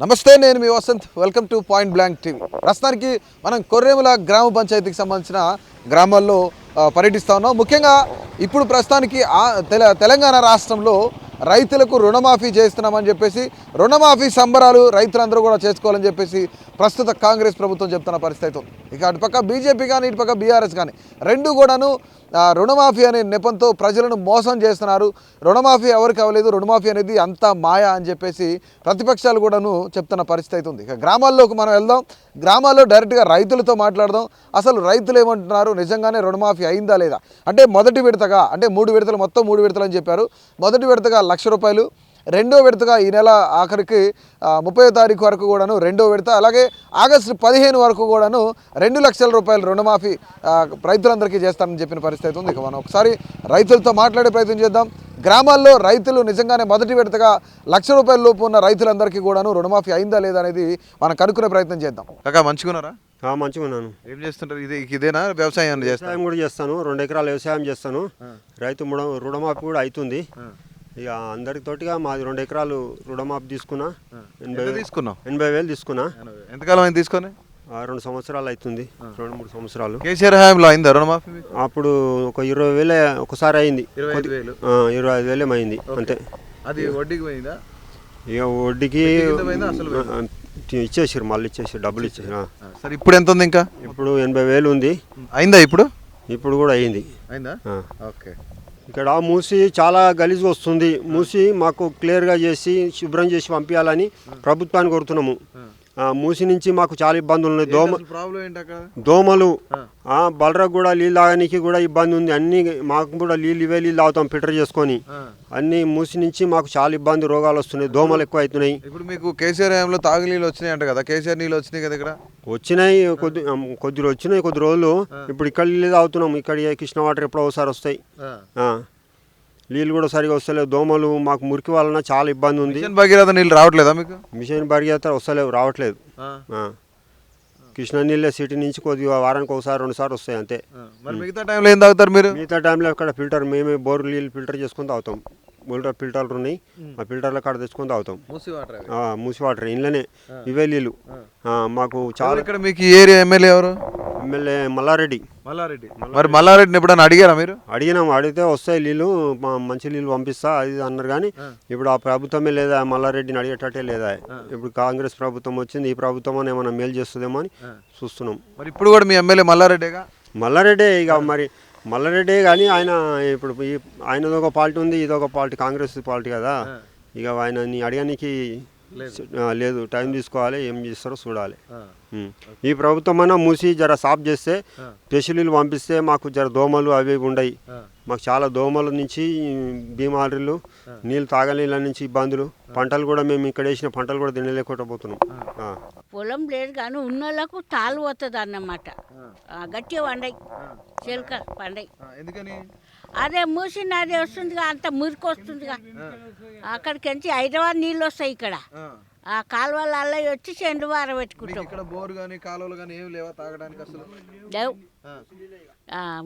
నమస్తే, నేను మీ Vasanth. Welcome to point blank TV. ప్రస్తుతానికి మనం కొర్రేముల గ్రామ పంచాయతీకి సంబంధించిన గ్రామాల్లో పర్యటిస్తూ ఉన్నాం. ముఖ్యంగా ఇప్పుడు ప్రస్తుతానికి తెలంగాణ రాష్ట్రంలో రైతులకు రుణమాఫీ చేస్తున్నామని చెప్పేసి రుణమాఫీ సంబరాలు రైతులందరూ కూడా చేసుకోవాలని చెప్పేసి ప్రస్తుత కాంగ్రెస్ ప్రభుత్వం చెప్తున్న పరిస్థితి ఉంది. ఇక అటుపక్క బీజేపీ కానీ ఇటుపక్క బీఆర్ఎస్ కానీ రెండు కూడాను రుణమాఫీ అనే నెపంతో ప్రజలను మోసం చేస్తున్నారు. రుణమాఫీ ఎవరికి అవ్వలేదు, రుణమాఫీ అనేది అంతా మాయా అని చెప్పేసి ప్రతిపక్షాలు కూడాను చెప్తున్న పరిస్థితి ఉంది. ఇక గ్రామాల్లోకి మనం వెళ్దాం. గ్రామాల్లో డైరెక్ట్గా రైతులతో మాట్లాడదాం. అసలు రైతులు ఏమంటున్నారు, నిజంగానే రుణమాఫీ అయిందా లేదా? అంటే మొదటి విడతగా, అంటే 3 విడతలు, మొత్తం 3 విడతలు అని చెప్పారు. మొదటి విడతగా ₹1,00,000, రెండో విడతగా ఈ నెల ఆఖరికి 30వ తారీఖు వరకు కూడాను రెండో విడత, అలాగే ఆగస్టు 15 వరకు కూడాను ₹2,00,000 రుణమాఫీ రైతులందరికీ చేస్తారని చెప్పిన పరిస్థితి ఉంది. ఇక మనం ఒకసారి రైతులతో మాట్లాడే ప్రయత్నం చేద్దాం. గ్రామాల్లో రైతులు నిజంగానే మొదటి విడతగా ₹1,00,000 లోపు ఉన్న రైతులందరికీ కూడాను రుణమాఫీ అయిందా లేదా అనేది మనం కనుక్కునే ప్రయత్నం చేద్దాం. కాకా, మంచిగున్నారా? మంచిగా ఉన్నాను. ఏం చేస్తుంటారు? ఇదేనా వ్యవసాయం? వ్యవసాయం కూడా చేస్తాను. 2 ఎకరాల వ్యవసాయం చేస్తాను. రైతు రుణమాఫీ కూడా అవుతుంది. ఇక అందరితోటిగా మాది 2 ఎకరాలు రుణమాఫీ తీసుకున్నా. 80,000 తీసుకున్నా. ఎంతకాలం అయింది తీసుకొని? 2 సంవత్సరాలు అవుతుంది. 2-3 సంవత్సరాలు. కేసీఆర్ హయాంలో అయిందా రుణమాఫీ? అప్పుడు ఒక 20,000 ఒకసారి అయింది. 25,000 అయింది అంతే. అది వడ్డీకి పోయిందా? ఇక వడ్డీకి ఇచ్చేసారు, మళ్ళీ ఇచ్చేసారు, డబ్బులు ఇచ్చేసారు. సరే, ఇప్పుడు ఎంత ఉంది? ఇంకా ఇప్పుడు 80,000 ఉంది. అయిందా? ఇప్పుడు కూడా అయింది. అయిందా? ఓకే. ఇక్కడ మూసి చాలా గలీజ్గా వస్తుంది. మూసి మాకు క్లియర్గా చేసి శుభ్రం చేసి పంపించాలని ప్రభుత్వాన్ని కోరుతున్నాము. మూసి నుంచి మాకు చాలా ఇబ్బందులు ఉన్నాయి. దోమలు, బలరకు కూడా నీళ్ళు తాగడానికి కూడా ఇబ్బంది ఉంది. అన్ని మాకు కూడా ఇవే నీళ్ళు తాగుతాం ఫిల్టర్ చేసుకొని. అన్ని మూసి నుంచి మాకు చాలా ఇబ్బంది, రోగాలు వస్తున్నాయి, దోమలు ఎక్కువ అవుతున్నాయి. ఇప్పుడు మీకు కేసీఆర్ హయాంలో తాగు నీళ్ళు వచ్చినాయి అంట కదా? కేసీఆర్ నీళ్ళు వచ్చినాయి కదా? ఇక్కడ వచ్చినాయి, కొద్ది వచ్చినాయి కొద్ది రోజులు. ఇప్పుడు ఇక్కడ నీళ్ళు తాగుతున్నాం. ఇక్కడ కృష్ణ వాటర్ ఎప్పుడో ఒకసారి వస్తాయి. నీళ్ళు కూడా సరిగా వస్తలేవు. దోమలు, మాకు మురికి వలన చాలా ఇబ్బంది ఉంది. మిషన్ భగీరథ నీళ్ళు రావట్లేదా మీకు? మిషన్ భగీరథ వస్తలేవు, రావట్లేదు. కృష్ణా నీళ్ళే సిటీ నుంచి కొద్దిగా వారానికి ఒకసారి 2 సార్లు వస్తాయి అంతే. మిగతా టైంలో ఏం తాగుతారు మీరు? మిగతా టైంలో అక్కడ ఫిల్టర్, మేమే బోర్ నీళ్ళు ఫిల్టర్ చేసుకొని తాగుతాం. ఫిల్టర్లు ఉన్నాయి, ఆ ఫిల్టర్ల కాడ తెచ్చుకొని తాగుతాం. మూసి వాటర్ ఇంట్లోనే ఇవే నీళ్ళు మాకు చాలా. ఇక్కడ మీకు ఏరియా ఎమ్మెల్యే ఎవరు? ఎమ్మెల్యే మల్లారెడ్డి. మరి మల్లారెడ్డిని ఎప్పుడైనా అడిగారా మీరు? అడిగితే వస్తాయి నీళ్ళు, మంచి నీళ్ళు పంపిస్తా అది అన్నారు. కానీ ఇప్పుడు ఆ ప్రభుత్వమే లేదా, మల్లారెడ్డిని అడిగేటట్టే లేదా. ఇప్పుడు కాంగ్రెస్ ప్రభుత్వం వచ్చింది, ఈ ప్రభుత్వం ఏమైనా మేలు చేస్తుందేమో అని చూస్తున్నాం. మరి ఇప్పుడు కూడా మీ ఎమ్మెల్యే మల్లారెడ్డిగా? మల్లారెడ్డే. ఇక మరి మల్లారెడ్డే, కానీ ఆయన ఇప్పుడు ఆయనది ఒక పార్టీ ఉంది, ఇదొక పార్టీ, కాంగ్రెస్ పార్టీ కదా. ఇక ఆయనని అడగడానికి లేదు, టైం తీసుకోవాలి, ఏం చేస్తారో చూడాలి. ఈ ప్రభుత్వం అయినా మూసి జర సాఫ్ చేస్తే, స్పెషలీలు పంపిస్తే మాకు జర దోమలు అవి ఉండయి. మాకు చాలా దోమల నుంచి బీమారీలు, నీళ్ళు తాగనీళ్ళ నుంచి ఇబ్బందులు, పంటలు కూడా మేము ఇక్కడ వేసిన పంటలు కూడా తినలేకపోతున్నాం. పొలం లేదు కానీ ఉన్న వాళ్ళకు తాళ్ళు పోతుంది అన్నమాట. గట్టిగా పండాయి, చిలక పండాయి. అదే మూసిన అదే వస్తుందిగా, అంత మురికి వస్తుందిగా. అక్కడికి నుంచి హైదరాబాద్ నీళ్ళు వస్తాయి. ఇక్కడ ఆ కాలువల అల్ల వచ్చి చెండు వార పెట్టుకుంటాం. లేవు,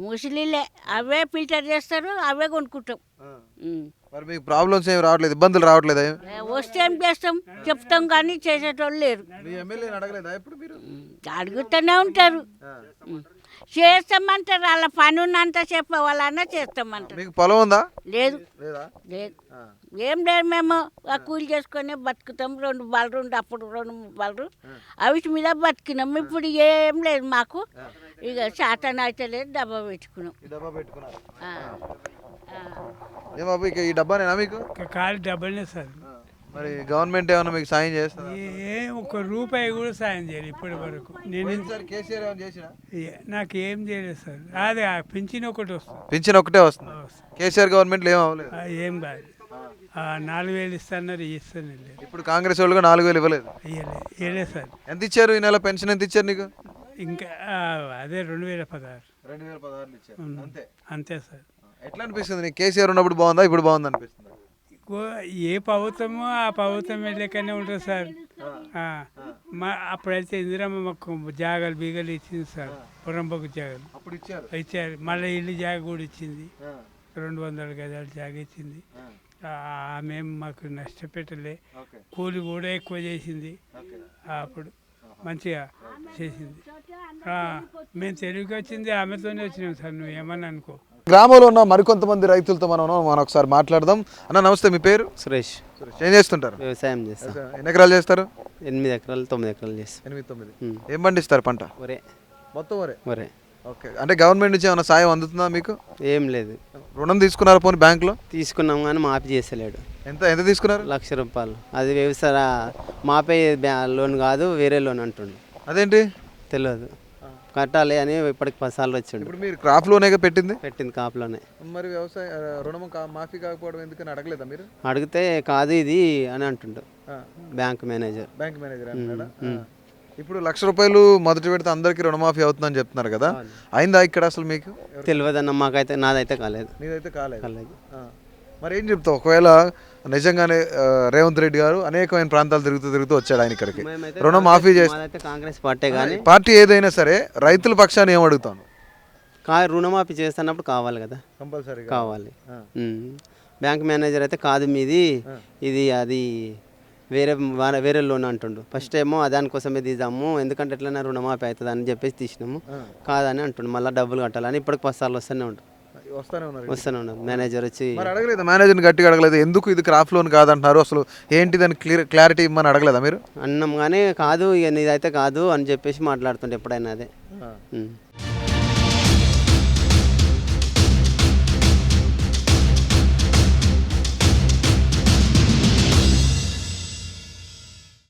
ముసిలీలే అవే ఫిల్టర్ చేస్తారు, అవే కొనుక్కుంటాం. మరి మీకు ప్రాబ్లమ్స్ ఏమి రావట్లేదు, ఇబ్బందులు రావట్లేదు? వస్తే ఏం చేస్తాం, చెప్తాం కానీ చేసేటోళ్ళు లేరు. అడుగుతూనే ఉంటారు, చేస్తామంటారు. వాళ్ళ పని ఉన్నంత చెప్పే వాళ్ళన్నా చేస్తామంటారు. మీకు పొలం ఉందా? లేదు, లేదు, ఏం లేదు. మేము కూలి చేసుకొని బతుకుతాం. 2 బలరు ఉండి, అప్పుడు 2-3 బలరు అవిటి మీద బతికినాం. ఇప్పుడు ఏం లేదు మాకు. ఇక శాతం అయితే లేదు, డబ్బా పెట్టుకున్నాం. ఈ డబ్బానేనా మీకు? ఖాళీ డబ్బులే సార్. మరి గవర్నమెంట్ ఏమైనా మీకు సాయం చేస్తా? ఒక్క రూపాయి కూడా సాయం చేయలేదు ఇప్పటి వరకు. నాకు ఏం చేయలేదు సార్. అదే పింఛన్ ఒకటి వస్తుంది. పింఛన్ ఒకటే వస్తుంది. కేసీఆర్ గవర్నమెంట్ ఏం అవ్వలేదు. ఏం కాదు. 4,000 ఇస్తున్నారు, ఇస్తాను. ఇప్పుడు కాంగ్రెస్ వాళ్ళు 4,000 ఇవ్వలేదు. ఇవ్వలేదు సార్. ఎంత ఇచ్చారు ఈ నెల? పెన్షన్ ఎంత ఇచ్చారు నీకు? ఇంకా అదే 2016 ఇచ్చారు అంతే సార్. ఎట్లా అనిపిస్తుంది నీకు? కేసీఆర్ ఉన్నప్పుడు బాగుందా, ఇప్పుడు బాగుంది అనిపిస్తుంది? ఏ ప్రభుత్వమో ఆ ప్రభుత్వం లెక్కనే ఉంటుంది సార్. అప్పుడైతే ఇందిరమ్మ మాకు జాగాలు బీగలు ఇచ్చింది సార్. పురంబకు జాగాలు ఇచ్చారు. మళ్ళీ ఇల్లు జాగ కూడా ఇచ్చింది. 200 గజాలు జాగ ఇచ్చింది. ఆమె మాకు నష్టపెట్టలే, ఓకే కూలి కూడా ఎక్కువ చేసింది. ఓకే అప్పుడు మంచిగా చేసింది. మేము తెలుగుకి వచ్చింది ఆమెతోనే వచ్చినాం సార్, నువ్వు ఏమని అనుకో. గ్రామంలో ఉన్న మరికొంతమంది రైతులతో మనం ఒకసారి మాట్లాడదాం. అన్న నమస్తే, మీ పేరు? సురేష్. ఏం చేస్తుంటారు? వ్యవసాయం చేస్తాం. ఎన్ని ఎకరాలు చేస్తారు? 8 ఎకరాలు 9 ఎకరాలు చేస్తాం. 8-9. ఏం పండిస్తారు పంట? ఒరే మొత్తం ఒరే. ఒరే. ఓకే, అంటే గవర్నమెంట్ నుంచి ఏమైనా సాయం అందుతుందా మీకు? ఏం లేదు. రుణం తీసుకున్నారా పోనీ బ్యాంకులో? తీసుకున్నాం కానీ మాఫీ చేస్తలేడు. ఎంత ఎంత తీసుకున్నారు? ₹1,00,000. అది వ్యవసాయ మాపే లోన్ కాదు, వేరే లోన్ అంటుండు. అదేంటి తెలియదు, కట్టాలి అని ఇప్పటికి 10 సార్లు వచ్చిండు. ఇప్పుడు మీరు క్రాప్ లోనే పెట్టింది? పెట్టింది కాపులోనే. మరి వ్యవసాయ రుణం మాఫీ కాకపోవడం ఎందుకని అడగలేదా మీరు? అడిగితే కాదు ఇది అని అంటుండు బ్యాంక్ మేనేజర్. బ్యాంక్ మేనేజర్ అంటున్నాడా? ఇప్పుడు ₹1,00,000 మొదటి పెడితే అందరికీ రుణమాఫీ అవుతుందని చెప్తున్నారు కదా, అయిందా ఇక్కడ అసలు మీకు? తెలియదన్న, మాకైతే నాదైతే కాలేదు. నీదైతే కాలేదు. కాలేదు. మరి ఏం చెప్తావు, ఒకవేళ నిజంగానే రేవంత్ రెడ్డి గారు అనేకమైన ప్రాంతాలు తిరుగుతూ వచ్చాడు ఆయన ఇక్కడికి, రుణం మాఫీ చేస్తే, మాదైతే కాంగ్రెస్ పార్టీ కానీ పార్టీ ఏదైనా సరే రైతుల పక్షాన్ని ఏం అడుగుతాను? రుణమాఫీ చేస్తున్నప్పుడు కావాలి కదా, కంపల్సరీ కావాలి. బ్యాంక్ మేనేజర్ అయితే కాదు మీది ఇది అది వేరే లోన్ అంటుండు. ఫస్ట్ ఏమో దానికోసమే తీద్దాము, ఎందుకంటే ఎట్లైనా రుణమాఫీ అవుతుంది అని చెప్పేసి తీసినాము. కాదని అంటుండు, మళ్ళీ డబ్బులు కట్టాలని ఇప్పటికి 10 సార్లు వస్తూనే ఉంటాం. వస్తూనే ఉన్నాం. మేనేజర్ వచ్చి అడగలేదు, మేనేజర్ని గట్టిగా అడగలేదు, ఎందుకు ఇది క్రాప్ లోన్ కాదంటున్నారు, అసలు ఏంటి దాని క్లారిటీ ఇమ్మని అడగలేదా మీరు? అన్నాం కానీ కాదు, ఇక నీదైతే కాదు అని చెప్పేసి మాట్లాడుతుంటే ఎప్పుడైనా అదే.